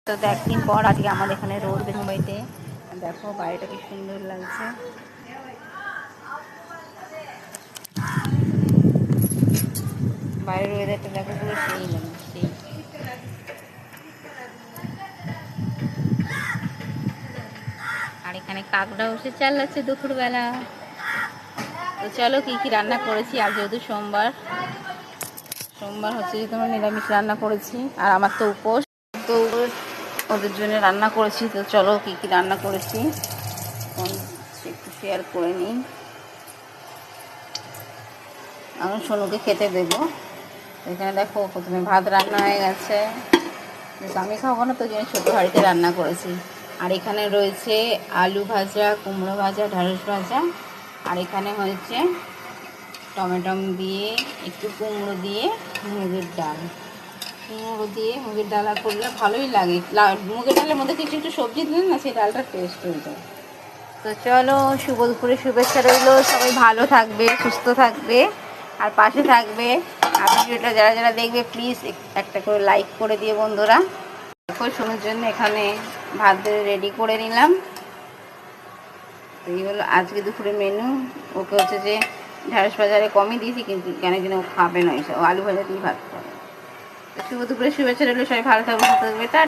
তো একদিন পর আজকে আমাদের এখানে রোদ মুম্বাইতে। দেখো বাড়িটা কি সুন্দর লাগছে। বাইরের ওয়েদারটা দেখো পুরো সেই লাগে সেই। আর এখানে কাকড়া বসে চালাচ্ছে দুপুরবেলা। তো চলো কি কি রান্না করেছি। আর যেহেতু সোমবার হচ্ছে যে তোমার নিরামিষ রান্না করেছি। আর আমার তো উপোস, তো ওদের জন্য রান্না করেছি। তো চলো কি কি রান্না করেছি একটু শেয়ার করে নিই। এখন সোনুকে খেতে দেবো। এখানে দেখো প্রথমে ভাত রান্না হয়ে গেছে, আমি খাবো না তো জন্য ছোটো হাঁড়িতে রান্না করেছি। আর এখানে রয়েছে আলু ভাজা, কুমড়ো ভাজা, ঢ্যাঁড়স ভাজা। আর এখানে হয়েছে টমেটো দিয়ে একটু কুমড়ো দিয়ে মুগের ডাল। মুগের ডাল করলে ভালোই লাগে। মুগের ডালের মধ্যে কিছু একটু সবজি দিলে না সেই ডালটা টেস্ট হয়ে যায়। তো চলো শুভ দুপুরে শুভেচ্ছা রইলো। সবাই ভালো থাকবে, সুস্থ থাকবে আর পাশে থাকবে। আর ভিডিওটা যারা যারা দেখবে প্লিজ একটা করে লাইক করে দিয়ে বন্ধুরা। দেখো শোনার জন্য এখানে ভাত রেডি করে নিলাম। এই হলো আজকে দুপুরে মেনু। ওকে হচ্ছে যে ঢ্যাঁড়স বাজারে কমই দিয়েছি, কিন্তু কেন ও খাবে না, এসব আলু ভাজা দিয়ে ভাত খাবে। শুভ দুপুরে শুভেচ্ছা রইলো। সবাই ভালো থাকবে, সুস্থ থাকবে।